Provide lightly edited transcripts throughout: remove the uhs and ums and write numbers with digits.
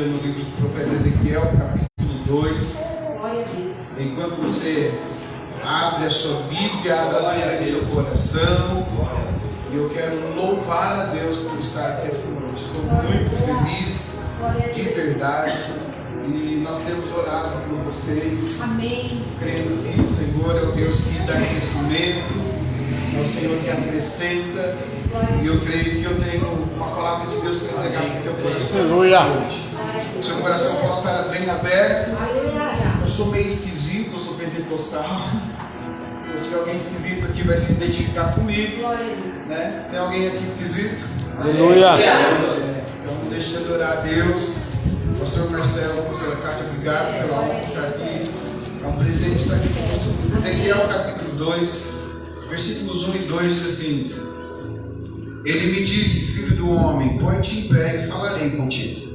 Bíblia no livro do profeta Ezequiel, capítulo 2. Glória a Deus. Enquanto você abre a sua Bíblia, abre o seu coração, e eu quero louvar a Deus por estar aqui essa noite. Estou muito feliz, de verdade, e nós temos orado por vocês. Amém. Crendo que o Senhor é o Deus que dá crescimento, é o Senhor que acrescenta, e eu creio que eu tenho uma palavra de Deus para entregar para o teu coração. Aleluia. O seu coração pode estar bem aberto. Aleluia. Eu sou meio esquisito, eu sou pentecostal. Se tiver alguém esquisito aqui, vai se identificar comigo. Glória a Deus. Né? Tem alguém aqui esquisito? Aleluia. Então deixa eu adorar a Deus. Pastor Marcelo, pastora Cátia, obrigado pela honra de estar aqui. É um presente estar aqui com vocês. Ezequiel capítulo 2, versículos 1 e 2 diz assim: Ele me disse, filho do homem, põe-te em pé e falarei contigo.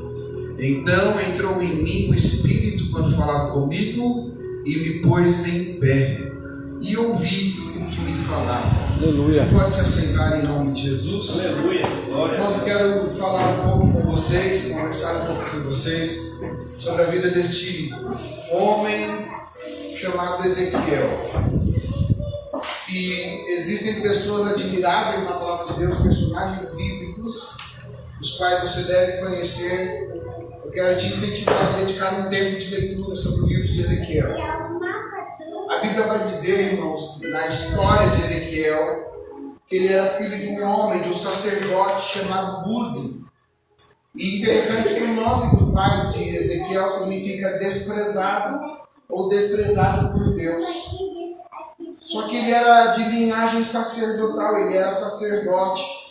Então entrou em mim o Espírito quando falava comigo e me pôs em pé e ouvi o que me falava. Aleluia. Você pode se assentar em nome de Jesus? Aleluia. Nós quero falar um pouco com vocês, conversar um pouco com vocês sobre a vida deste homem chamado Ezequiel. Se existem pessoas admiráveis na palavra de Deus, personagens bíblicos, os quais você deve conhecer, eu quero te incentivar a dedicar um tempo de leitura sobre o livro de Ezequiel. A Bíblia vai dizer, irmãos, na história de Ezequiel, que ele era filho de um homem, de um sacerdote chamado Buzi. E interessante que o nome do pai de Ezequiel significa desprezado ou desprezado por Deus. Só que ele era de linhagem sacerdotal, ele era sacerdote.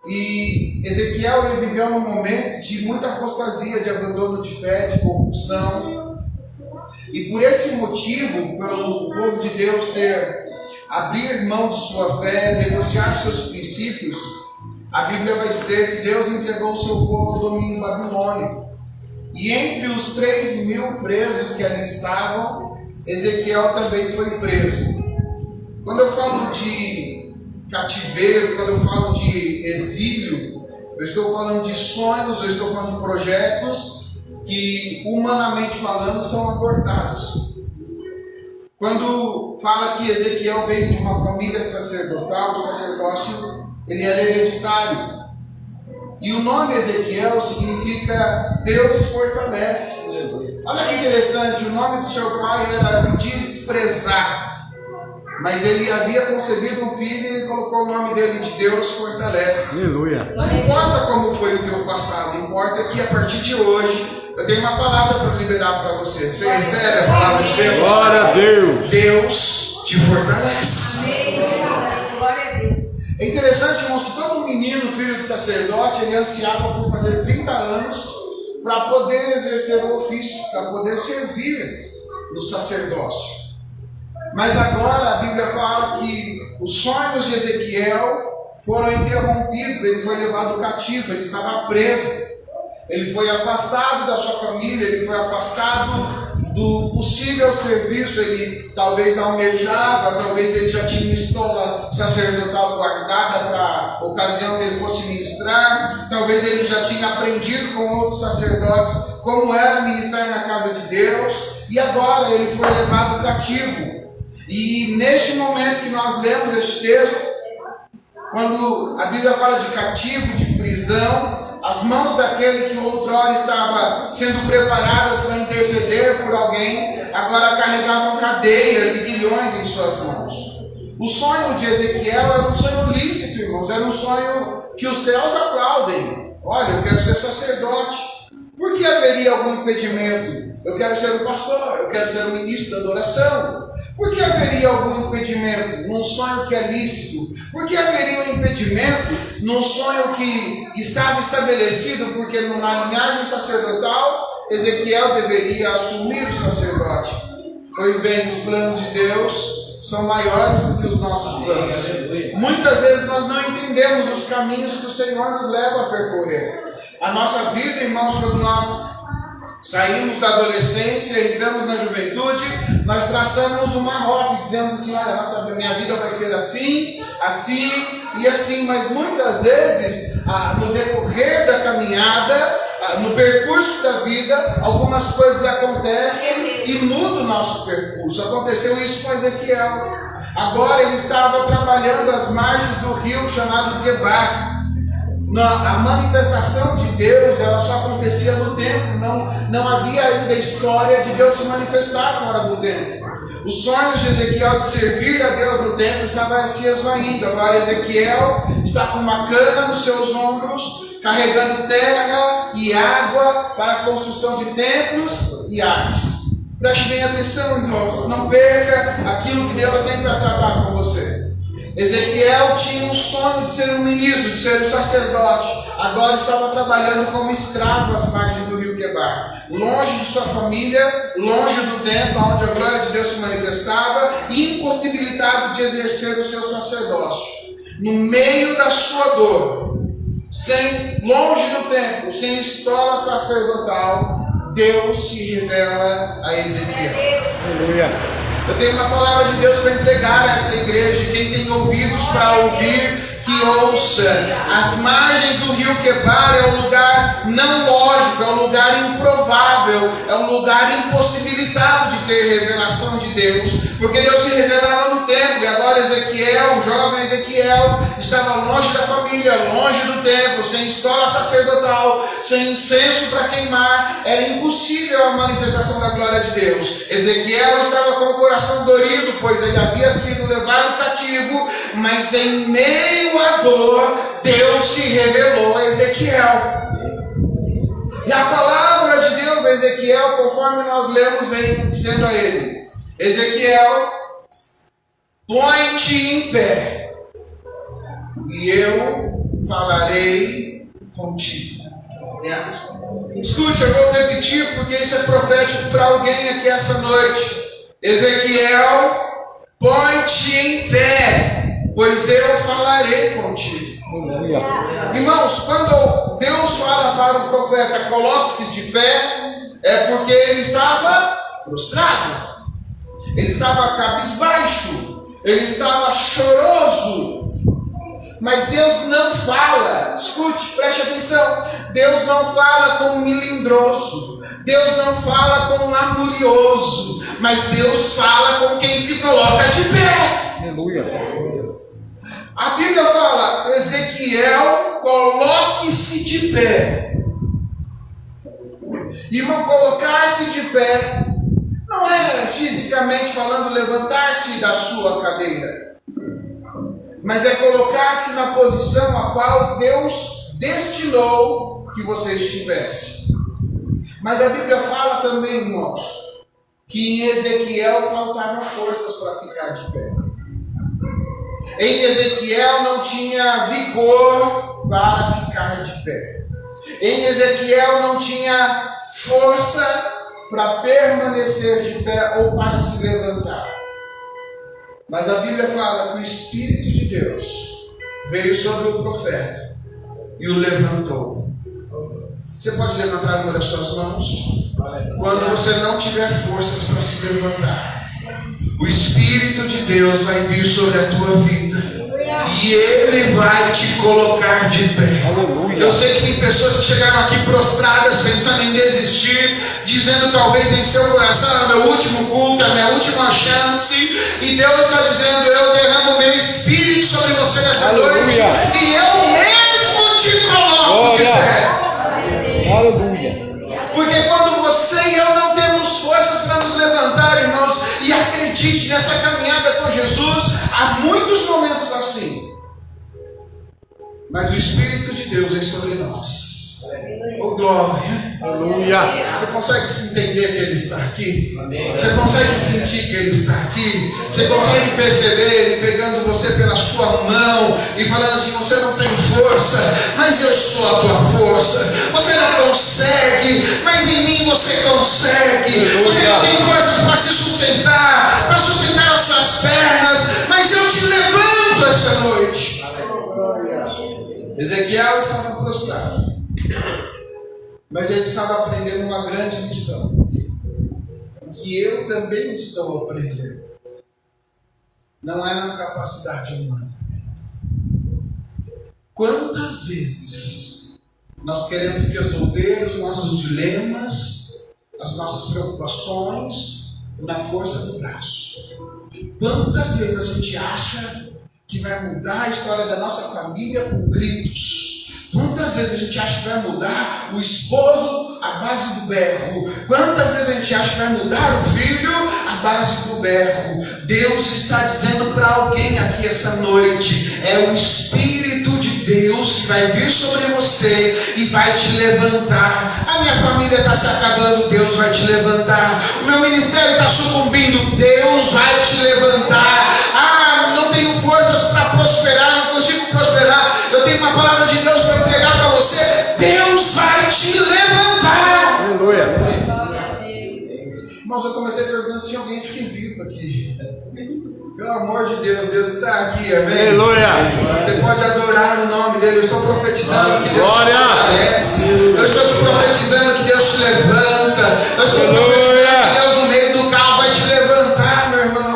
E Ezequiel ele viveu num momento de muita apostasia, de abandono de fé, de corrupção. E por esse motivo, pelo povo de Deus abrir mão de sua fé, negociar seus princípios, a Bíblia vai dizer que Deus entregou o seu povo ao domínio babilônico. E entre os 3.000 presos que ali estavam, Ezequiel também foi preso. Quando eu falo de cativeiro, quando eu falo de exílio, eu estou falando de sonhos, eu estou falando de projetos que, humanamente falando, são abortados. Quando fala que Ezequiel veio de uma família sacerdotal, o sacerdócio ele era hereditário. E o nome Ezequiel significa Deus fortalece. Olha que interessante, o nome do seu pai era desprezado. Mas ele havia concebido um filho e ele colocou o nome dele de Deus fortalece. Aleluia. Não importa como foi o teu passado, importa que a partir de hoje eu tenho uma palavra para liberar para você. Você recebe a palavra de Deus? Glória a Deus. Deus te fortalece. Glória a Deus. É interessante, irmãos, que todo menino, filho de sacerdote, ele ansiava por fazer 30 anos para poder exercer o ofício, para poder servir no sacerdócio. Mas agora a Bíblia fala que os sonhos de Ezequiel foram interrompidos, ele foi levado cativo, ele estava preso. Ele foi afastado da sua família, ele foi afastado do possível serviço, ele talvez almejava, talvez ele já tinha estola sacerdotal guardada para a ocasião que ele fosse ministrar, talvez ele já tinha aprendido com outros sacerdotes como era ministrar na casa de Deus, e agora ele foi levado cativo. E neste momento que nós lemos este texto, quando a Bíblia fala de cativo, de prisão, as mãos daquele que outrora estava sendo preparadas para interceder por alguém, agora carregavam cadeias e grilhões em suas mãos. O sonho de Ezequiel era um sonho lícito, irmãos, era um sonho que os céus aplaudem. Olha, eu quero ser sacerdote. Por que haveria algum impedimento? Eu quero ser um pastor, eu quero ser um ministro da adoração. Por que haveria algum impedimento num sonho que é lícito? Por que haveria um impedimento num sonho que estava estabelecido? Porque na linhagem sacerdotal, Ezequiel deveria assumir o sacerdote. Pois bem, os planos de Deus são maiores do que os nossos planos. Muitas vezes nós não entendemos os caminhos que o Senhor nos leva a percorrer. A nossa vida, irmãos, quando nós saímos da adolescência, entramos na juventude, nós traçamos uma rota e dizemos assim: olha, minha vida vai ser assim, assim e assim. Mas muitas vezes, no decorrer da caminhada, no percurso da vida, algumas coisas acontecem e mudam o nosso percurso. Aconteceu isso com Ezequiel. Agora ele estava trabalhando às margens do rio chamado Quebar. A manifestação de Deus, ela só acontecia no templo. Não havia ainda história de Deus se manifestar fora do templo. Os sonhos de Ezequiel de servir a Deus no templo estavam se esvaindo. Agora Ezequiel está com uma cana nos seus ombros, carregando terra e água para a construção de templos e artes. Preste bem atenção, irmãos. Não perca aquilo que Deus tem para tratar com você. Ezequiel tinha um sonho de ser um ministro, de ser um sacerdote. Agora estava trabalhando como escravo às margens do rio Quebar, longe de sua família, longe do templo onde a glória de Deus se manifestava, e impossibilitado de exercer o seu sacerdócio. No meio da sua dor, longe do templo, sem estola sacerdotal, Deus se revela a Ezequiel. Aleluia. Eu tenho uma palavra de Deus para entregar a essa igreja. Quem tem ouvidos para ouvir, que ouça. As margens do rio Quebar é um lugar não lógico, é um lugar improvável, é um lugar impossibilitado de ter revelação de Deus, porque Deus se revelava no templo. E agora Ezequiel, o jovem Ezequiel, estava longe da família, longe do templo, sem escola sacerdotal, sem incenso para queimar. Era impossível a manifestação da glória de Deus. Ezequiel estava com o coração dorido, pois ele havia sido levado cativo, mas em meio à dor, Deus se revelou a Ezequiel. E a palavra de Deus a Ezequiel, conforme nós lemos, vem dizendo a ele: Ezequiel, põe-te em pé, e eu falarei contigo. Escute, eu vou repetir porque isso é profético para alguém aqui essa noite. Ezequiel, põe-te em pé, pois eu falarei contigo. Irmãos, quando Deus fala para o profeta, coloque-se de pé, é porque ele estava prostrado, ele estava cabisbaixo, ele estava choroso. Mas Deus não fala, escute, preste atenção, Deus não fala com um melindroso, Deus não fala com um lamurioso, mas Deus fala com quem se coloca de pé. Aleluia. A Bíblia fala: Ezequiel, coloque-se de pé. Irmão, colocar-se de pé não é fisicamente falando levantar-se da sua cadeira, mas é colocar-se na posição a qual Deus destinou que você estivesse. Mas a Bíblia fala também, irmãos, que em Ezequiel faltavam forças para ficar de pé. Em Ezequiel não tinha vigor para ficar de pé. Em Ezequiel não tinha força para permanecer de pé ou para se levantar. Mas a Bíblia fala que o Espírito de Deus veio sobre o profeta e o levantou. Você pode levantar uma das suas mãos? Quando você não tiver forças para se levantar, o Espírito de Deus vai vir sobre a tua vida e Ele vai te colocar de pé. Aleluia. Eu sei que tem pessoas que chegaram aqui prostradas, pensando em desistir, dizendo talvez em seu coração: é o meu último culto, é a minha última chance. E Deus está dizendo: eu derramo o meu Espírito sobre você nessa noite, e eu mesmo te coloco de pé. Aleluia. Porque quando você e eu não temos forças para nos levantar, irmãos, e acredite, nessa caminhada com Jesus, há muitos momentos assim, mas o Espírito de Deus é sobre nós. Oh, glória. Aleluia. Você consegue entender que Ele está aqui? Você consegue sentir que Ele está aqui? Você consegue perceber Ele pegando você pela sua mão e falando assim: você não tem força, mas eu sou a tua força. Você não consegue, mas em mim você consegue. Você não tem forças para se sustentar, para sustentar as suas pernas, mas eu te levanto essa noite. Ezequiel estava prostrado, mas ele estava aprendendo uma grande lição, que eu também estou aprendendo. Não é na capacidade humana. Quantas vezes Nós queremos resolver os nossos dilemas, as nossas preocupações na força do braço. Quantas vezes a gente acha que vai mudar a história da nossa família com gritos? Quantas vezes a gente acha que vai mudar o esposo à base do berro? Quantas vezes a gente acha que vai mudar o filho à base do berro? Deus está dizendo para alguém aqui essa noite: é o Espírito de Deus que vai vir sobre você e vai te levantar. A minha família está se acabando, Deus vai te levantar. O meu ministério está sucumbindo, Deus vai te levantar. Ah, não tenho forças para prosperar, não consigo prosperar. Eu tenho uma palavra de Deus para entregar para você. Deus vai te levantar. Aleluia. Irmãos, eu comecei perguntando se tinha alguém esquisito aqui. Pelo amor de Deus, Deus está aqui, amém? Aleluia. Você pode adorar o nome dele. Eu estou profetizando que Deus Glória. te fortalece. Eu estou te profetizando que Deus te levanta. Eu estou Aleluia. profetizando que Deus no meio do caos vai te levantar, meu irmão.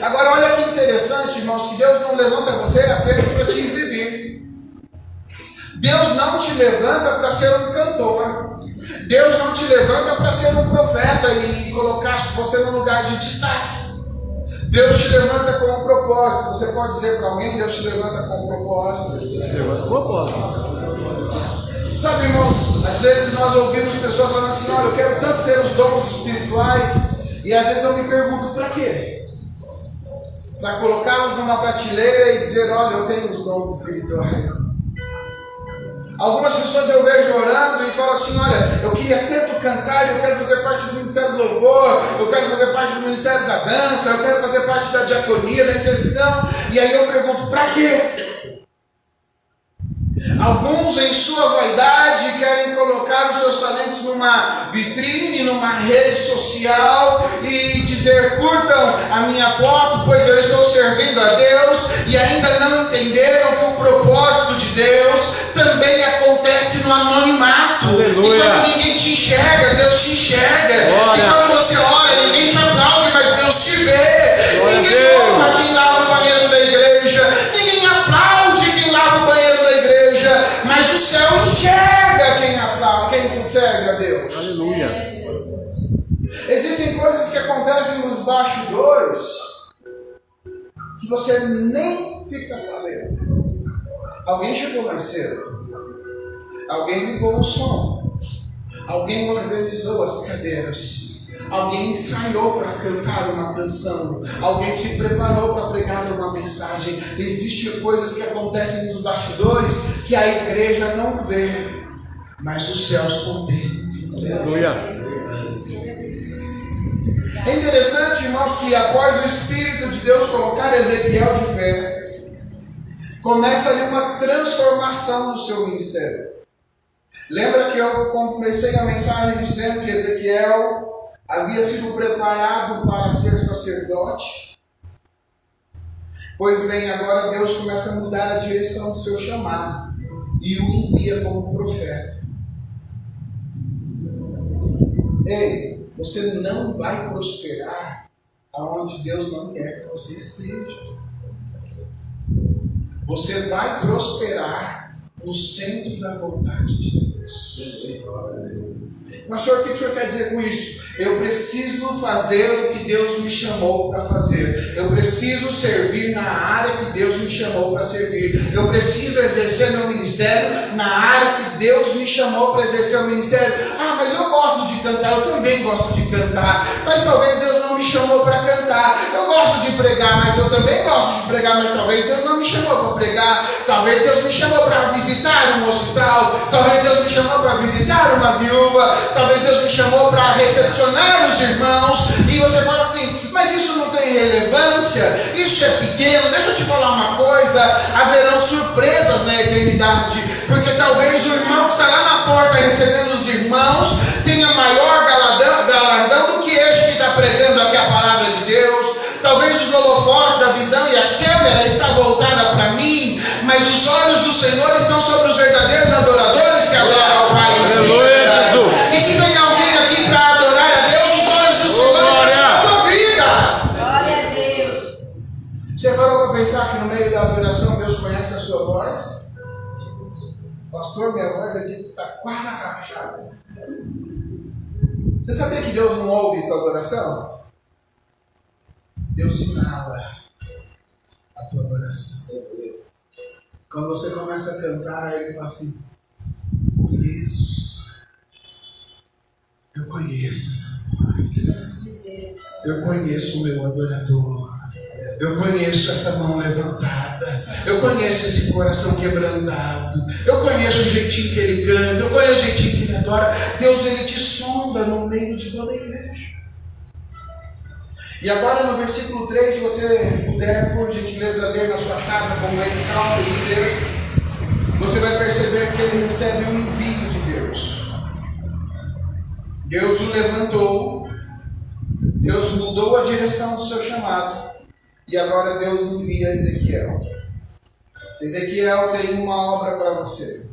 Agora olha que interessante, irmãos, que Deus não levanta você apenas para te exibir. Deus não te levanta para ser um cantor. Deus não te levanta para ser um profeta e colocar você no lugar de destaque. Deus te levanta com um propósito. Você pode dizer para alguém: Deus te levanta com um propósito. Levanta o propósito. Sabe, irmãos, às vezes nós ouvimos pessoas falando assim: olha, eu quero tanto ter os dons espirituais. E às vezes eu me pergunto: para quê? Para colocá-los numa prateleira e dizer: olha, eu tenho os dons espirituais. Algumas pessoas eu vejo orando e falam assim: olha, eu queria tanto cantar, eu quero fazer parte do Ministério do Louvor, eu quero fazer parte do Ministério da Dança, eu quero fazer parte da diaconia, da intercessão. E aí eu pergunto: para quê? Alguns, em sua vaidade, querem colocar os seus talentos numa vitrine, numa rede social e dizer: curtam a minha foto, pois eu estou servindo a Deus, e ainda não entenderam que o propósito de Deus também acontece no anonimato. Aleluia. E quando ninguém te enxerga, Deus te enxerga. Glória. E quando você ora, ninguém te aplaude, mas Deus te vê. Glória a Ninguém Deus. honra quem lava o banheiro da igreja, ninguém aplaude quem lava o banheiro da igreja, mas o céu enxerga quem aplaude, quem serve a Deus. Aleluia. Existem coisas que acontecem nos bastidores que você nem fica sabendo. Alguém chegou mais cedo, alguém ligou o som, alguém organizou as cadeiras, alguém ensaiou para cantar uma canção, alguém se preparou para pregar uma mensagem. Existem coisas que acontecem nos bastidores que a igreja não vê, mas os céus contemplam. Aleluia. É interessante, irmãos, que após o Espírito de Deus colocar Ezequiel de pé, começa ali uma transformação no seu ministério. Lembra que eu comecei a mensagem dizendo que Ezequiel havia sido preparado para ser sacerdote? Pois bem, agora Deus começa a mudar a direção do seu chamado e o envia como profeta. Ei, você não vai prosperar aonde Deus não quer que você esteja. Você vai prosperar no centro da vontade de Deus. Pastor, o que o senhor quer dizer com isso? Eu preciso fazer o que Deus me chamou para fazer. Eu preciso servir na área que Deus me chamou para servir. Eu preciso exercer meu ministério na área que Deus me chamou para exercer o ministério. Ah, mas eu gosto de cantar, eu também gosto de cantar. Mas talvez Deus não me chamou para cantar. Eu gosto de pregar, mas eu também gosto de pregar. Mas talvez Deus não me chamou para pregar. Talvez Deus me chamou para visitar um hospital. Talvez Deus me chamou para visitar uma viúva. Talvez Deus me chamou para recepcionar os irmãos. E você fala assim: mas isso não tem relevância, isso é pequeno. Deixa eu te falar uma coisa: haverão surpresas na eternidade, porque talvez o irmão que está lá na porta recebendo os irmãos tenha maior galardão do que este que está pregando aqui a palavra de Deus. Talvez os holofotes, a visão e a câmera está voltada para mim, mas os olhos do Senhor estão sobre os verdadeiros adoradores que adoram ao Pai. Aleluia, Jesus. E se tem alguém aqui para adorar a Deus, os olhos do Senhor estão sobre a tua vida. Glória a Deus. Você parou para pensar que no meio da adoração Deus conhece a sua voz? Pastor, Você sabia que Deus não ouve tua adoração? Deus inala a tua adoração. Quando você começa a cantar, ele fala assim: eu conheço essa voz. Eu conheço o meu adorador. Eu conheço essa mão levantada. Eu conheço esse coração quebrantado. Eu conheço o jeitinho que ele canta. Eu conheço o jeitinho que ele adora. Deus, ele te sonda no meio de toda a igreja. E agora no versículo 3, se você puder, por gentileza, ler na sua casa com mais calma esse texto, você vai perceber que ele recebe um envio de Deus. Deus o levantou. Deus mudou a direção do seu chamado. E agora Deus envia Ezequiel. Ezequiel tem uma obra para você.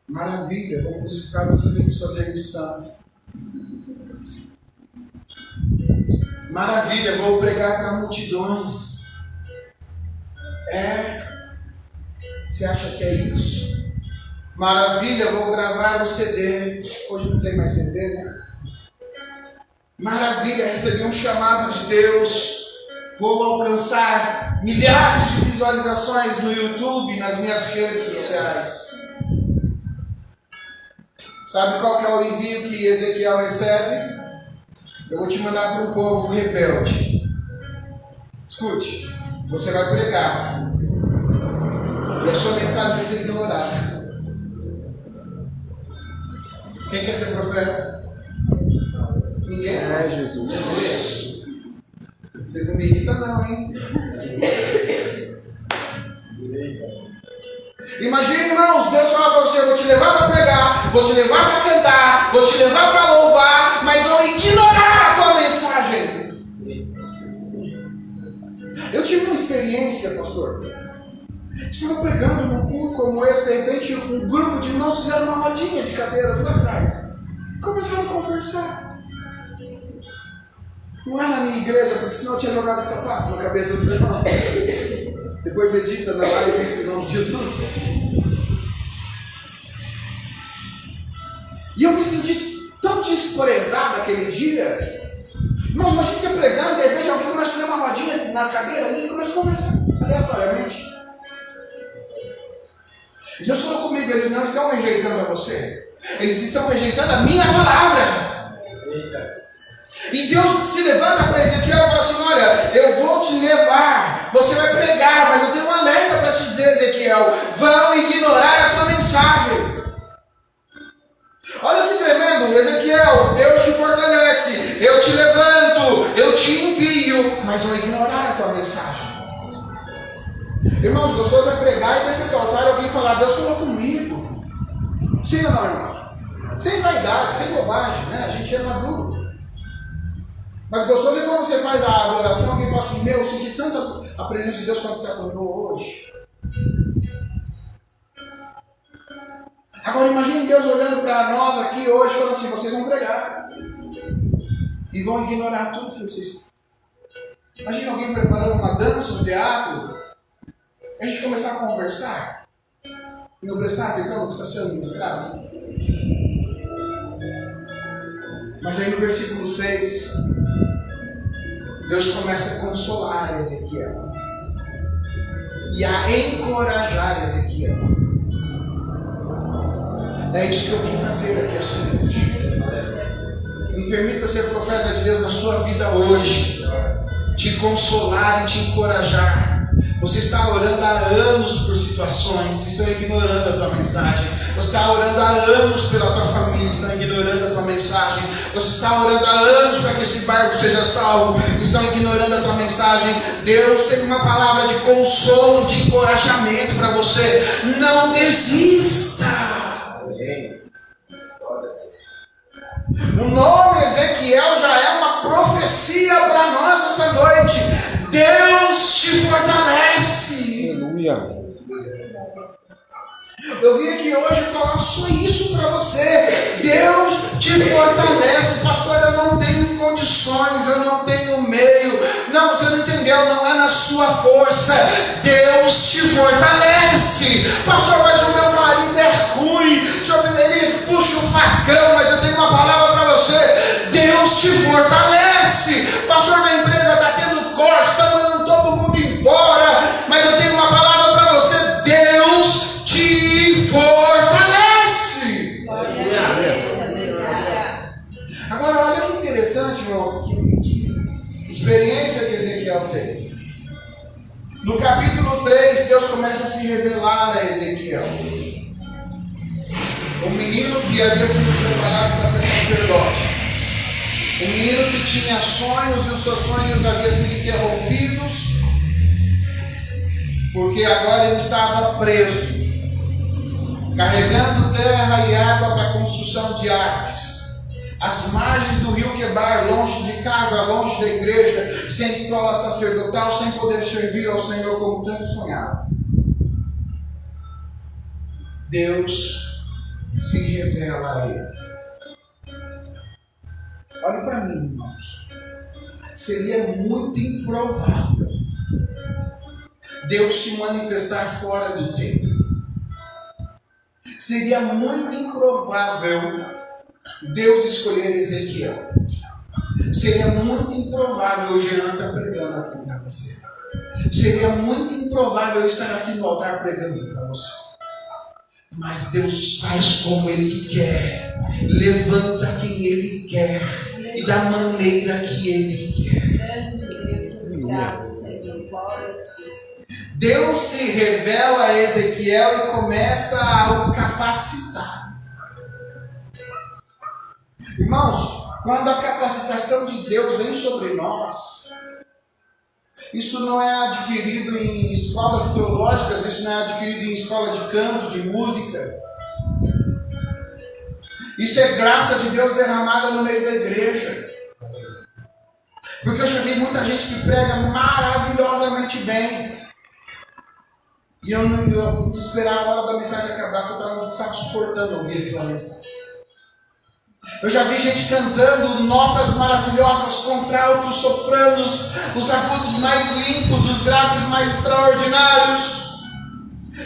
Maravilha, vamos para os Estados Unidos fazer missão. Maravilha, vou pregar para multidões. Você acha que é isso? Maravilha, vou gravar um CD. Hoje não tem mais CD, né? Maravilha, recebi um chamado de Deus. Vou alcançar milhares de visualizações no YouTube, nas minhas redes sociais. Sabe qual que é o envio que Ezequiel recebe? Eu vou te mandar para um povo rebelde. Escute, você vai pregar. E a sua mensagem vai ser ignorada. Quem quer ser profeta? Ninguém? É Jesus. Vocês não me irritam não, hein? Imagina, irmãos, Deus fala para você: vou te levar para pregar, vou te levar para cantar, vou te levar para louvar, mas vou ignorar a tua mensagem. Eu tive uma experiência, pastor. Estava pregando num culto como esse, de repente um grupo de irmãos fizeram uma rodinha de cadeiras lá atrás. Começaram a conversar. Não é na minha igreja, porque senão eu tinha jogado sapato na cabeça dos irmãos. Depois edita na live esse nome de Jesus. E eu me senti tão desprezado aquele dia. Mas imagina você pregando, de repente alguém começa a fazer uma rodinha na cadeira ali e começa a conversar aleatoriamente. Deus falou comigo: eles não estão rejeitando a você, eles estão rejeitando a minha palavra. E Deus se levanta para Ezequiel e fala assim: olha, eu vou te levar, você vai pregar, mas eu tenho um alerta para te dizer, Ezequiel: vão ignorar a tua mensagem. Olha que tremendo, Ezequiel, Deus te fortalece, eu te levanto, eu te envio, mas vão ignorar a tua mensagem. Irmãos, gostoso é pregar e descer do altar e alguém falar: Deus falou comigo. Sim ou não, irmão? Sem vaidade, sem bobagem, né? A gente é maduro. Mas gostoso é quando você faz a adoração e fala assim: meu, eu senti tanta a presença de Deus quando você acordou hoje. Agora imagine Deus olhando para nós aqui hoje falando assim: vocês vão pregar e vão ignorar tudo que vocês... Imagina alguém preparando uma dança, um teatro, a gente começar a conversar e não prestar atenção no que está sendo mostrado. Mas aí no versículo 6, Deus começa a consolar Ezequiel e a encorajar Ezequiel. É isso que eu vim fazer aqui esta noite. Me permita ser profeta de Deus na sua vida hoje, te consolar e te encorajar. Você está orando há anos por situações, estão ignorando a tua mensagem. Você está orando há anos pela tua família, estão ignorando a tua mensagem. Você está orando há anos para que esse barco seja salvo, estão ignorando a tua mensagem. Deus tem uma palavra de consolo, de encorajamento para você. Não desista. O nome Ezequiel já é uma profecia para nós essa noite. Deus te fortalece. Aleluia. Eu vim aqui hoje falar só isso para você. Deus te fortalece. Pastor, eu não tenho condições, eu não tenho meio. Não, você não entendeu. Ezequiel, não é na sua força. Deus te fortalece. Pastor, mas o meu marido é ruim. Ele puxa o facão, mas eu tenho uma palavra para você. Deus te fortalece. Pastor, minha empresa está tendo corte, está mandando todo mundo embora, mas eu tenho uma palavra para você. Deus te fortalece. Agora, olha que interessante, irmãos, que experiência que Ezequiel tem. No capítulo 3, Deus começa a se revelar a Ezequiel. O menino que havia sido preparado para ser sacerdote. O menino que tinha sonhos e os seus sonhos haviam sido interrompidos, porque agora ele estava preso, carregando terra e água para a construção de artes. As margens do rio Quebar, longe de casa, longe da igreja, sem escola sacerdotal, sem poder servir ao Senhor como tanto sonhava. Deus se revela a ele. Olha para mim, irmãos. Seria muito improvável Deus se manifestar fora do templo. Seria muito improvável Deus escolher Ezequiel. Seria muito improvável o Jean estar pregando aqui para você. Seria muito improvável eu estar aqui no altar pregando para você. Mas Deus faz como Ele quer. Levanta quem Ele quer. E da maneira que Ele quer. Deus se revela a Ezequiel e começa a o capacitar. Irmãos, quando a capacitação de Deus vem sobre nós, isso não é adquirido em escolas teológicas, isso não é adquirido em escola de canto, de música. Isso é graça de Deus derramada no meio da igreja. Porque eu já vi muita gente que prega maravilhosamente bem. E eu fui esperar a hora da mensagem acabar, porque eu não estava suportando ouvir aquela mensagem. Eu já vi gente cantando notas maravilhosas, contraltos, sopranos, os agudos mais limpos, os graves mais extraordinários.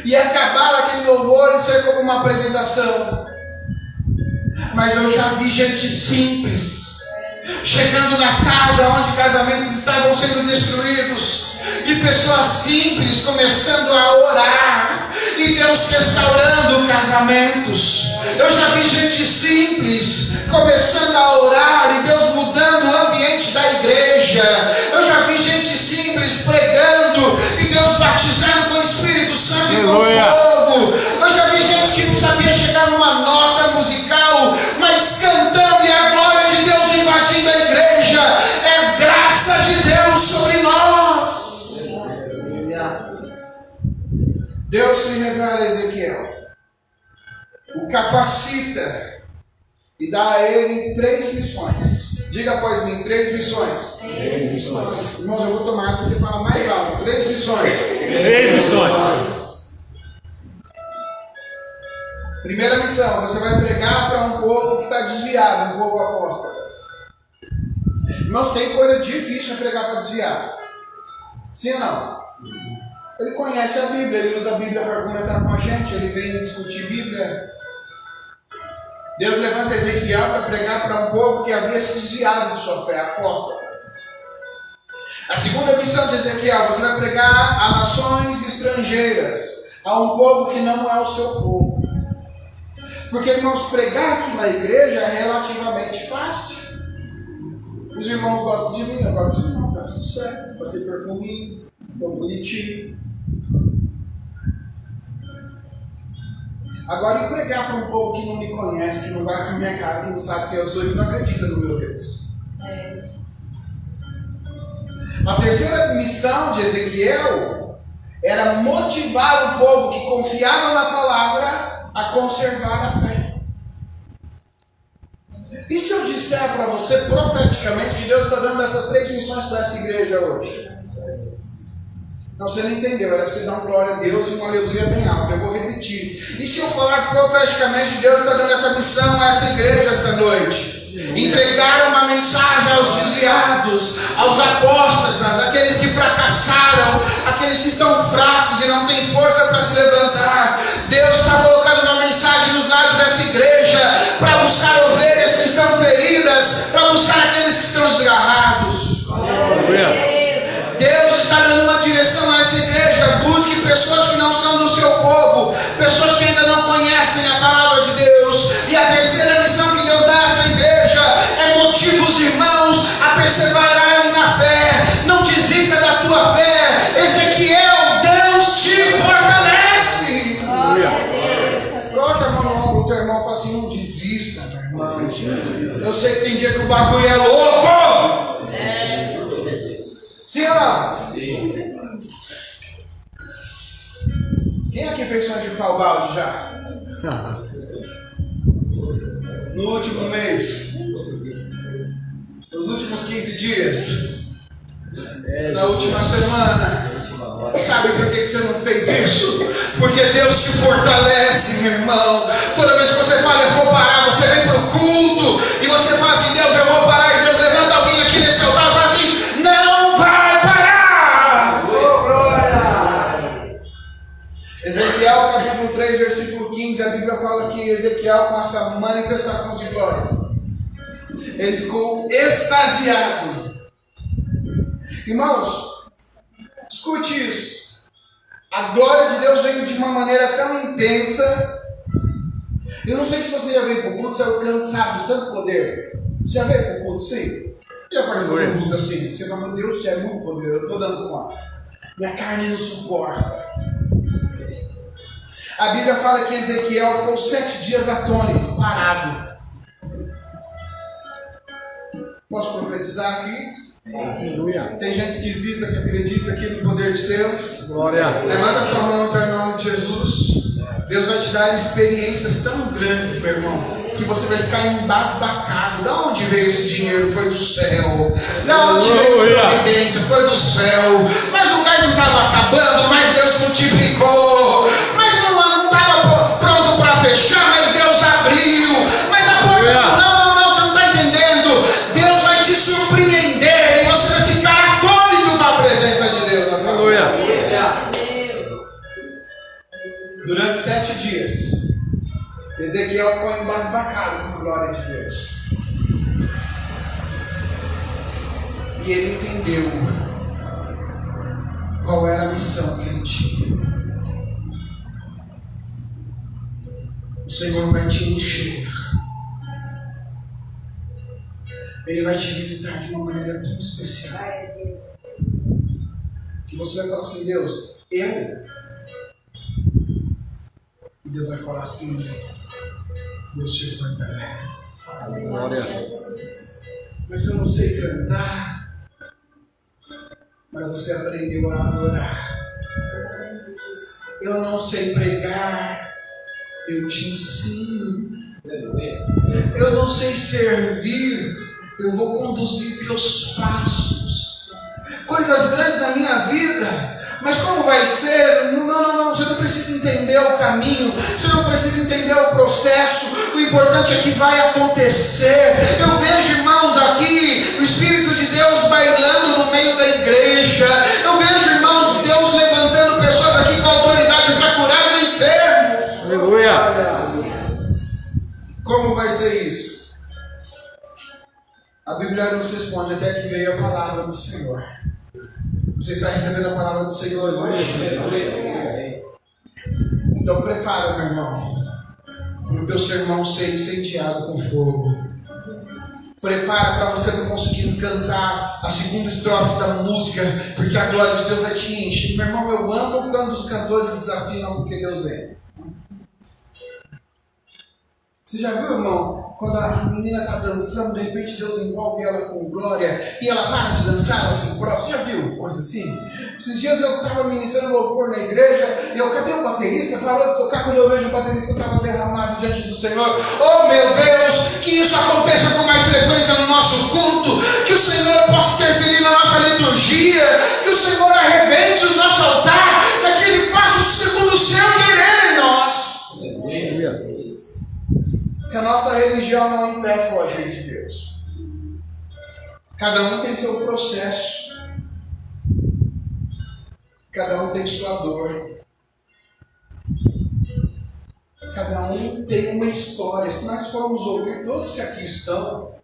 E acabar aquele louvor e ser como uma apresentação. Mas eu já vi gente simples, chegando na casa onde casamentos estavam sendo destruídos, e pessoas simples começando a orar, e Deus restaurando casamentos. Eu já vi gente simples começando a orar, e Deus mudando o ambiente da igreja. Eu já vi gente simples pregando, e Deus batizando com o Espírito Santo e com fogo. Eu já vi gente que não sabia chegar numa nota musical, mas cantando, e a glória de Deus invadindo a igreja. É graça de Deus sobre nós. Deus se revela a Ezequiel, o capacita e dá a ele 3 missões. Diga após mim, 3 missões. 3 missões. Irmãos, eu vou tomar água, você fala mais alto. 3 missões. 3 missões. Primeira missão, você vai pregar para um povo que está desviado, um povo apóstata. Irmãos, tem coisa difícil de pregar para desviar. Sim ou não? Ele conhece a Bíblia, ele usa a Bíblia para argumentar com a gente, ele vem discutir Bíblia. Deus levanta Ezequiel para pregar para um povo que havia se desviado de sua fé apóstata. A segunda missão de Ezequiel, você vai pregar a nações estrangeiras, a um povo que não é o seu povo. Porque, irmãos, pregar aqui na igreja é relativamente fácil. Os irmãos gostam de mim, eu gosto dos irmãos, está tudo certo. Passei perfuminho, estou bonitinho. Agora, e pregar para um povo que não me conhece, que não vai com a minha cara, que não sabe quem eu sou e que não acredita no meu Deus? A terceira missão de Ezequiel era motivar o povo que confiava na palavra a conservar a fé. E se eu disser para você profeticamente que Deus está dando essas 3 missões para essa igreja hoje? Não, você não entendeu, era para você dar um glória a Deus e um aleluia bem alto. Eu vou repetir. E se eu falar profeticamente, Deus está dando essa missão a essa igreja essa noite? Entregar uma mensagem aos desviados, aos apóstatas, aqueles que para que estão fracos e não têm força para se levantar. Deus está colocando uma mensagem nos lábios dessa igreja para buscar ovelhas que estão feridas, para buscar aqueles que estão desgarrados. Deus está dando uma direção a essa igreja. Busque pessoas que não são do seu povo, pessoas que ainda não conhecem a palavra de Deus. E a terceira missão que Deus dá a essa igreja é motivar os irmãos a perseverarem na fé. Não desista da tua fé. Ezequiel, Deus te fortalece. Coloca a mão no ombro do teu irmão e fala assim: não desista, meu irmão. Eu sei que tem dia que o bagulho é louco. Sim ou não? Quem aqui pensou em chupar o balde já? No último mês? Nos últimos 15 dias? Na última semana? Sabe por que você não fez isso? Porque Deus te fortalece, meu irmão. Toda vez que você fala, eu vou parar, você vem para o culto e você fala assim: Deus, eu vou parar. E Deus levanta alguém aqui nesse altar e fala assim: não vai parar. Ezequiel capítulo 3, versículo 15, a Bíblia fala que Ezequiel, com essa manifestação de glória, ele ficou extasiado. Irmãos, escute isso. A glória de Deus veio de uma maneira tão intensa. Eu não sei se você já veio para o culto, você é cansado de tanto poder. Você já veio para o culto, sim? Já participou do culto assim? Você fala: meu Deus, você é muito poder, eu estou dando conta. Minha carne não suporta. A Bíblia fala que Ezequiel ficou 7 dias atônito, parado. Posso profetizar aqui? Aleluia. Tem gente esquisita que acredita aqui no poder de Deus. Glória. Levanta a tua mão para o nome de Jesus. Deus vai te dar experiências tão grandes, meu irmão, que você vai ficar embasbacado. Da onde veio esse dinheiro? Foi do céu. Da onde veio a providência? Foi do céu. Mas o gás não estava acabando, mas Deus multiplicou. Mas não estava pronto para fechar, mas Deus abriu. Mas a porta não, você não está entendendo. Deus vai te surpreender e você vai ficar atônito com a presença de Deus. Aleluia. Durante 7 dias, Ezequiel ficou embasbacado com a glória de Deus. E ele entendeu qual era a missão que ele tinha. O Senhor vai te encher. Ele vai te visitar de uma maneira tão especial que você vai falar assim: Deus, eu? E Deus vai falar assim: Deus te fortalece. Glória. Mas eu não sei cantar. Mas você aprendeu a adorar. Eu não sei pregar. Eu te ensino. Eu não sei servir. Eu vou conduzir teus passos. Coisas grandes na minha vida. Mas como vai ser? Não, você não precisa entender o caminho, você não precisa entender o processo, o importante é que vai acontecer. Eu vejo, irmãos, aqui o Espírito de Deus bailando no meio da igreja. Eu vejo, irmãos, Deus levantando pessoas aqui com autoridade para curar os enfermos. Aleluia. Como vai ser isso? A Bíblia nos responde: até que veio a palavra do Senhor. Você está recebendo a palavra do Senhor hoje? Então prepara, meu irmão, para o teu sermão ser incendiado com fogo. Prepara para você não conseguir cantar a segunda estrofe da música, porque a glória de Deus vai te encher. Meu irmão, eu amo quando os cantores desafinam porque Deus é. Você já viu, irmão, quando a menina está dançando, de repente Deus envolve ela com glória e ela para de dançar, ela se prostra? Você já viu coisa assim? Esses dias eu estava ministrando louvor na igreja e eu: cadê o baterista? Parou de tocar. Quando eu vejo o baterista, eu estava derramado diante do Senhor. Oh meu Deus, que isso aconteça com mais frequência no nosso culto, que o Senhor possa interferir na nossa liturgia, que o Senhor arrebente o nosso altar, mas que Ele faça o segundo seu querer em nós. Que a nossa religião não impeça o agir de Deus. Cada um tem seu processo. Cada um tem sua dor. Cada um tem uma história. Se nós formos ouvir, todos que aqui estão,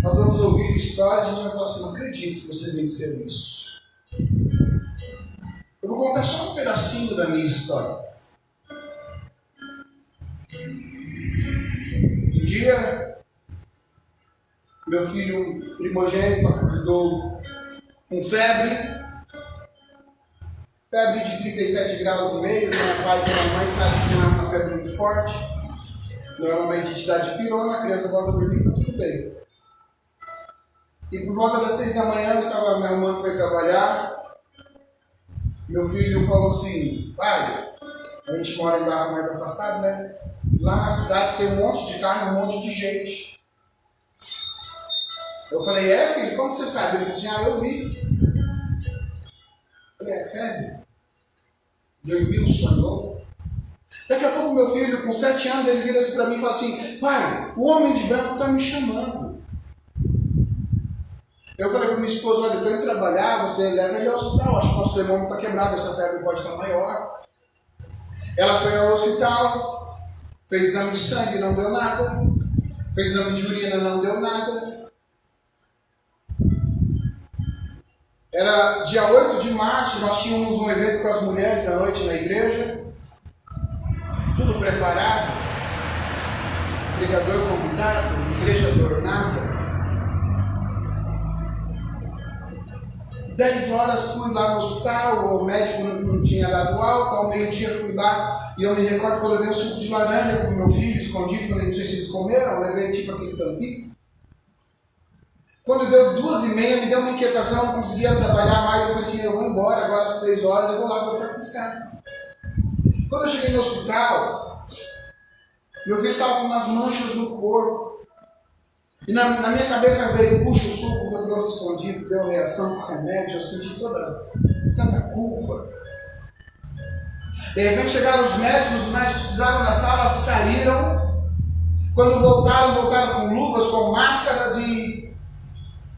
nós vamos ouvir histórias e a gente vai falar assim: não acredito que você venceu isso. Eu vou contar só um pedacinho da minha história. Um dia, meu filho primogênito acordou com febre de 37 graus e meio. Meu pai e minha mãe sabem que não é uma febre muito forte. Normalmente a entidade pirona, a criança volta a dormir, tá tudo bem. E por volta das 6 da manhã eu estava me arrumando para ir trabalhar. Meu filho falou assim: pai, a gente mora em bairro mais afastado, né? Lá na cidade tem um monte de carro, um monte de gente. Eu falei: é, filho, como você sabe? Ele falou assim: ah, eu vi. Eu falei: é febre? Dormiu, sonhou. Daqui a pouco meu filho, com 7 anos, ele vira assim para mim e fala assim: pai, o homem de branco está me chamando. Eu falei para minha esposa: olha, eu estou indo trabalhar, você leva ele ao hospital, acho que o nosso termômetro está quebrado, essa febre pode estar maior. Ela foi ao hospital, fez exame de sangue, não deu nada, fez exame de urina, não deu nada. Era dia 8 de março, nós tínhamos um evento com as mulheres à noite na igreja, tudo preparado, pregador convidado, igreja adornada. 10 horas fui lá no hospital, o médico não tinha dado alta, ao meio-dia fui lá e eu me recordo que eu levei um suco de laranja para o meu filho, escondido, falei: não sei se eles comeram, eu levei tipo aquele tampico. Quando deu 2h30, me deu uma inquietação, não conseguia trabalhar mais, eu falei assim: eu vou embora, agora às 3 horas, eu vou lá voltar para buscar. Quando eu cheguei no hospital, meu filho estava com umas manchas no corpo. E na minha cabeça veio: puxa, o suco que eu trouxe escondido deu reação com o remédio, eu senti tanta culpa. De repente chegaram os médicos pisaram na sala, saíram. Quando voltaram com luvas, com máscaras e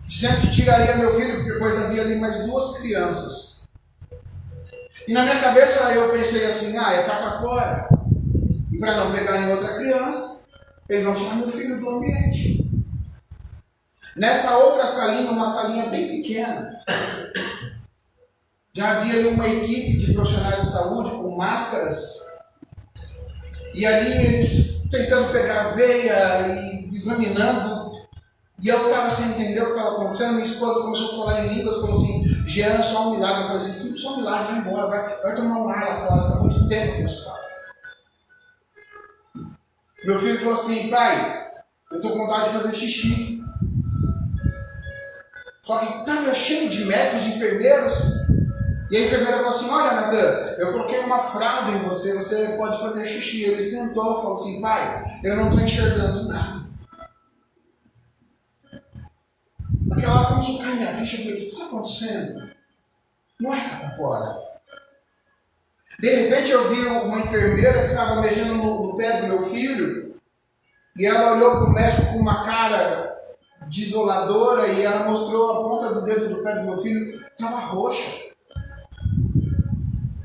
dizendo que tiraria meu filho, porque depois havia ali mais 2 crianças. E na minha cabeça eu pensei assim: ah, é catapora. E para não pegar em outra criança, eles vão tirar meu filho do ambiente. Nessa outra salinha, uma salinha bem pequena, já havia ali uma equipe de profissionais de saúde com máscaras, e ali eles tentando pegar veia e examinando, e eu estava sem entender o que estava acontecendo. Minha esposa começou a falar em línguas, falou assim: Jean, só um milagre. Eu falei assim: só um milagre, vai embora, vai tomar um ar lá fora, está muito tempo aqui no hospital. Meu filho falou assim: pai, eu estou com vontade de fazer xixi. Só que estava cheio de médicos, de enfermeiros, e a enfermeira falou assim: olha, Natan, eu coloquei uma fralda em você, você pode fazer xixi. Ele sentou e falou assim: pai, eu não estou enxergando nada. Naquela hora começou a cair minha ficha, eu falei: o que está acontecendo? Não é catapora. De repente eu vi uma enfermeira que estava mexendo no pé do meu filho, e ela olhou para o médico com uma cara desoladora, e ela mostrou a ponta do dedo do pé do meu filho, estava roxa,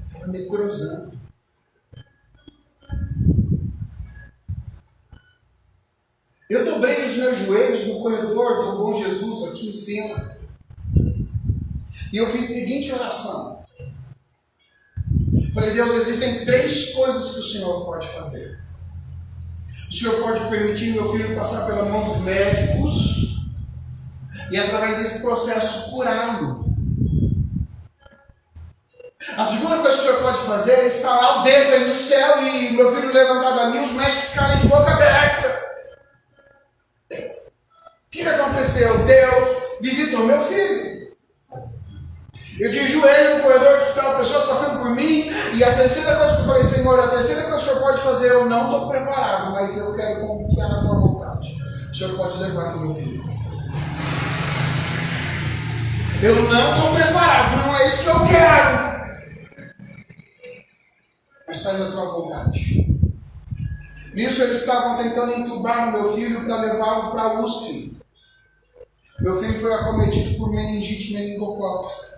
estava necrosando. Eu dobrei os meus joelhos no corredor do Bom Jesus aqui em cima, e eu fiz a seguinte oração: falei: Deus, existem 3 coisas que o Senhor pode fazer. O Senhor pode permitir meu filho passar pela mão dos médicos e através desse processo curá-lo. A segunda coisa que o Senhor pode fazer é estalar o dedo aí no céu e meu filho levantado ali, os médicos ficarem de boca aberta. O que aconteceu? Deus visitou meu filho. Eu de joelho no corredor do hospital, pessoas passando por mim, e a terceira coisa que eu falei: Senhor, a terceira coisa que o Senhor pode fazer, eu não estou preparado, mas eu quero confiar na tua vontade. O Senhor pode levar o meu filho. Eu não estou preparado, não é isso que eu quero, mas faz a tua vontade. Nisso eles estavam tentando entubar o meu filho para levá-lo para a USP. Meu filho foi acometido por meningite meningocócica.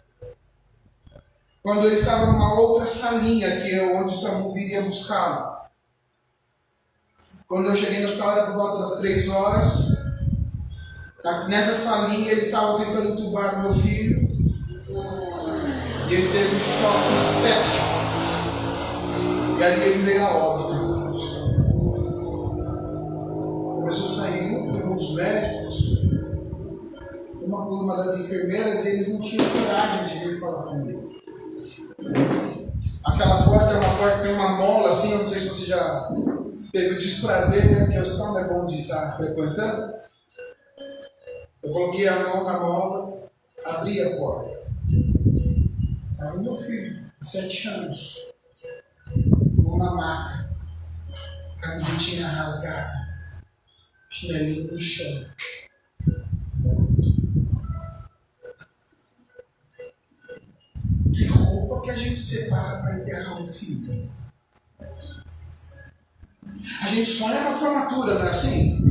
quando ele estava numa outra salinha, que é onde o SAMU viria buscá-lo. Quando eu cheguei no hospital, era por volta das 3 horas. Nessa salinha, ele estava tentando entubar meu filho. E ele teve um choque séptico. E ali ele veio a óbito. Começou a sair um dos médicos, uma das enfermeiras, e eles não tinham coragem de vir falar comigo. Aquela porta é uma porta que tem uma mola assim, eu não sei se você já teve o desprazer, né? Porque o hospital não é bom de estar frequentando. Eu coloquei a mão na mola, abri a porta. Estava o meu filho, 7 anos, numa maca, camisetinha rasgada, chinelinho no chão. Que roupa que a gente separa para enterrar um filho? A gente sonha com a formatura, não é assim?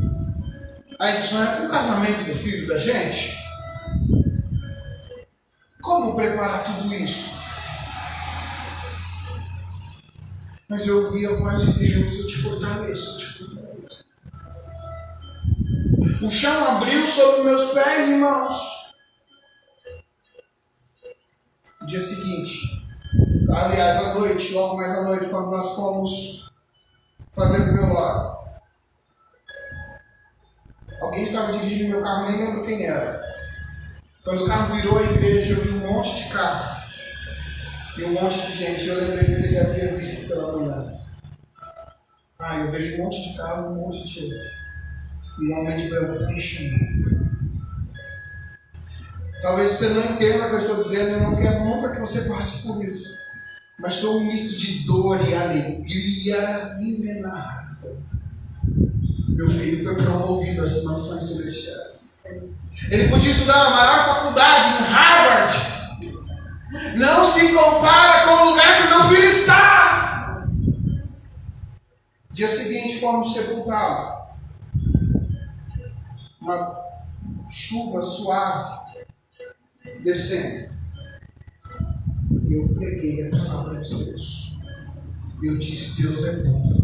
A gente sonha com o casamento do filho da gente. Como preparar tudo isso? Mas eu ouvi a voz de Deus, eu te fortaleço, eu te fortaleço. O chão abriu sobre meus pés e mãos. No dia seguinte, aliás, à noite, logo mais à noite, quando nós fomos fazer o velório, alguém estava dirigindo meu carro, nem lembro quem era. Quando o carro virou a igreja, eu vi um monte de carro e um monte de gente. Eu lembrei que ele havia visto pela manhã. Eu vejo um monte de carro e um monte de gente. E um homem de branco está me chamando. Talvez você não entenda o que eu estou dizendo, eu não quero nunca que você passe por isso. Mas sou um misto de dor e alegria inenarrável. Meu filho foi promovido às mansões celestiais. Ele podia estudar na maior faculdade, em Harvard. Não se compara com o lugar que meu filho está. Dia seguinte fomos sepultá-lo. Uma chuva suave descendo. E eu preguei a palavra de Deus. Eu disse: Deus é bom.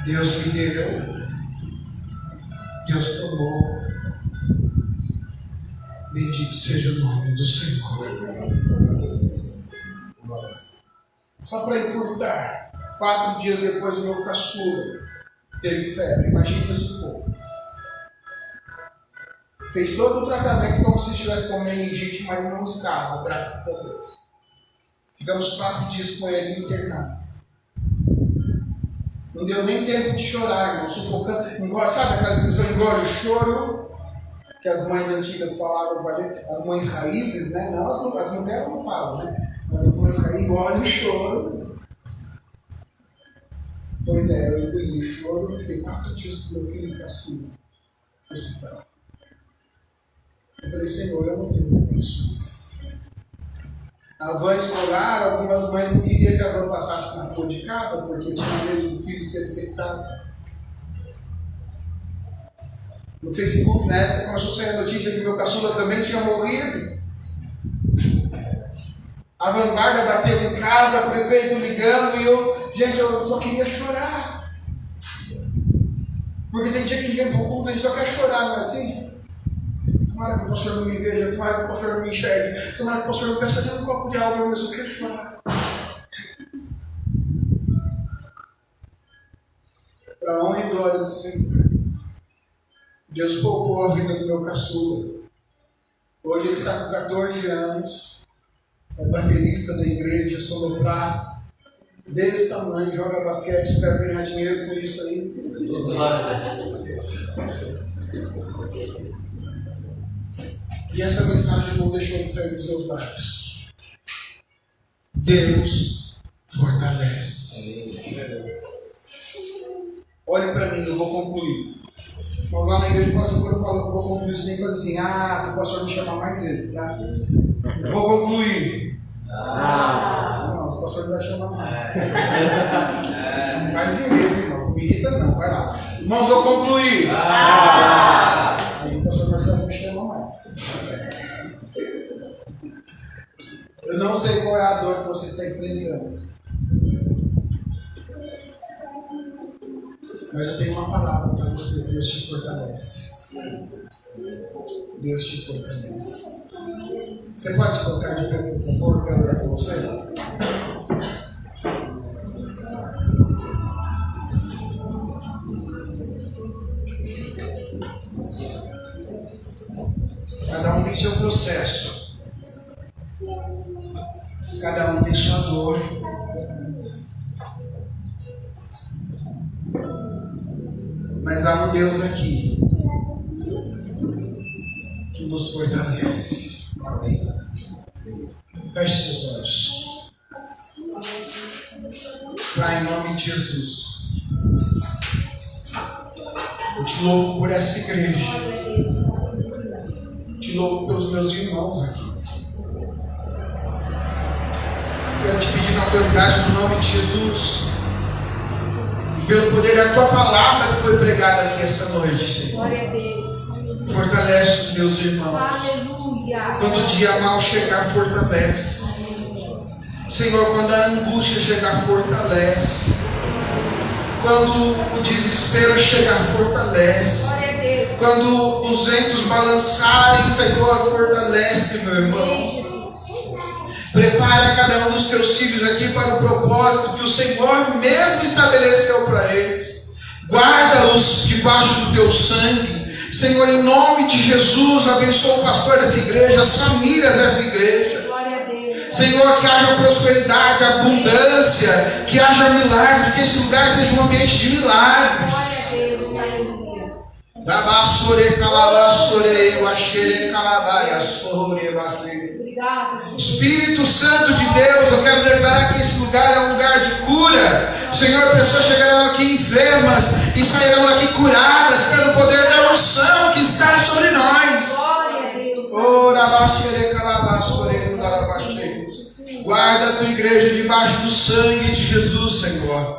Deus me deu. Deus tomou. Bendito seja o nome do Senhor. Só para encurtar, 4 dias depois o meu caçula teve febre. Imagina isso for. Fez todo o tratamento como se estivesse com meningite, mas não escava, graças a Deus. Ficamos 4 dias com ele internado. Não deu nem tempo de chorar, irmão, sufocando. Sabe aquela expressão, engole o choro? Que as mães antigas falavam com a gente, as mães raízes, né? Não, as mulheres não falam, né? Mas as mães raízes engolem o choro. Pois é, eu engoli o choro, fiquei 4 dias com meu filho caçula no hospital. Eu falei: Senhor, eu não tenho condições. A van escolar, algumas mães não queriam que a van passasse na rua de casa porque tinha medo do filho ser infectado. No Facebook, na época, começou a sair a notícia que meu caçula também tinha morrido. A vanguarda bateu em casa, o prefeito ligando e eu só queria chorar. Porque tem dia que a gente vem para o culto, a gente só quer chorar, não é assim? Tomara que o pastor não me veja, tomara que o pastor não me enxergue, tomara que o pastor não peça nem um copo de água, mas eu quero chorar. Para a honra e glória do Senhor, Deus poupou a vida do meu caçula. Hoje ele está com 14 anos, é baterista da igreja, sonoplasta, desse tamanho, joga basquete, espera ganhar dinheiro com isso aí. E essa mensagem não deixou de sair dos meus lábios. Deus fortalece. Olhe para mim, eu vou concluir. Mas lá na igreja, quando eu falo que eu vou concluir, você tem que fazer assim: o pastor me chamar mais vezes, tá? Eu vou concluir. Não, o pastor vai chamar mais. Faz direito, irmãos. Não me irrita, não. Vai lá. Irmãos, vou concluir. Aí o pastor Marcelo me chama mais. não sei qual é a dor que você está enfrentando. Mas eu tenho uma palavra para você. Deus te fortalece. Deus te fortalece. Você pode colocar de pé, por favor? Eu quero orar com você. Cada um tem seu processo. Cada um tem sua dor. Mas há um Deus aqui que nos fortalece. Feche seus olhos. Pai, em nome de Jesus, eu te louvo por essa igreja. Te louvo pelos meus irmãos aqui. Quero te pedir na autoridade do nome de Jesus, pelo poder da tua palavra que foi pregada aqui essa noite, Senhor. Glória a Deus. Fortalece os meus irmãos. Aleluia. Quando o dia mal chegar, fortalece. Senhor, quando a angústia chegar, fortalece. Quando o desespero chegar, fortalece. Glória a Deus. Quando os ventos balançarem, Senhor, fortalece, meu irmão. Amém, Jesus. Prepara cada um dos teus filhos aqui para o propósito que o Senhor mesmo estabeleceu para eles. Guarda-os debaixo do teu sangue. Senhor, em nome de Jesus, abençoa o pastor dessa igreja, as famílias dessa igreja. Glória a Deus. Senhor, que haja prosperidade, abundância, que haja milagres, que esse lugar seja um ambiente de milagres. Glória a Deus. Aleluia. Obrigado, Jesus. Espírito Santo de Deus, eu quero declarar que esse lugar é um lugar de cura. Senhor, pessoas chegarão aqui enfermas e sairão daqui curadas pelo poder da unção que está sobre nós. Glória a Deus. Guarda a tua igreja debaixo do sangue de Jesus, Senhor.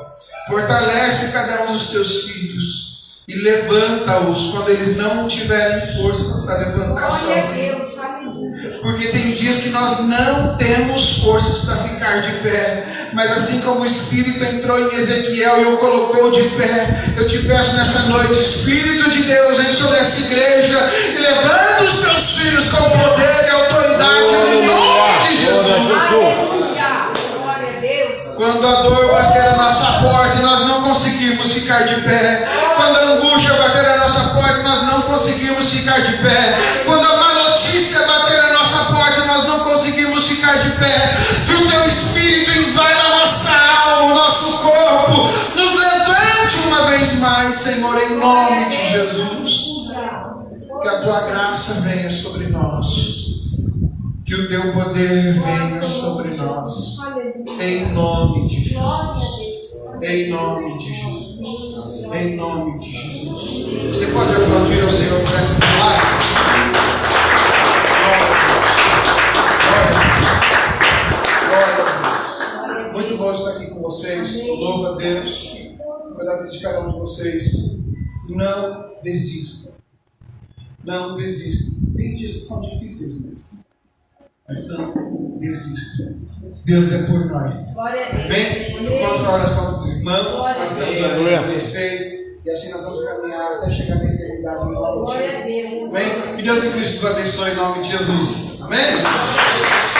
Fortalece cada um dos teus filhos e levanta-os quando eles não tiverem força para levantar Glória a sozinhos. Deus. Aleluia. Porque tem dias que nós não temos forças para ficar de pé. Mas assim como o Espírito entrou em Ezequiel e o colocou de pé, eu te peço nessa noite, Espírito de Deus, entra sobre essa igreja e levanta os teus filhos com poder e autoridade em nome de Jesus. Aleluia. Glória a Deus. Quando a dor bater na nossa porta, nós não conseguimos ficar de pé. Quando a angústia bater na nossa porta, nós não conseguimos ficar de pé. Quando a má notícia bater na nossa porta, nós não conseguimos ficar de pé. Que o teu Espírito invada a nossa alma, o nosso corpo. Nos levante uma vez mais, Senhor, em nome de Jesus. Que a tua graça venha sobre nós. Que o teu poder venha sobre nós. Em nome de Jesus. Em nome de Jesus. Em nome de Jesus. Você pode aplaudir ao Senhor por essa palavra? Glória a Deus. Muito bom estar aqui com vocês. Louvo a Deus pela vida de cada um de vocês. Não desistam. Não desistam. Tem dias que são difíceis mesmo. Mas não desistam. Deus é por nós. Glória a Deus. Amém? Enquanto a oração dos irmãos, Glória a nós estamos Deus. orando por vocês. E assim nós vamos caminhar até chegar na eternidade em nome de Glória a Jesus. Deus. Amém? Que Deus em Cristo nos abençoe em nome de Jesus. Amém?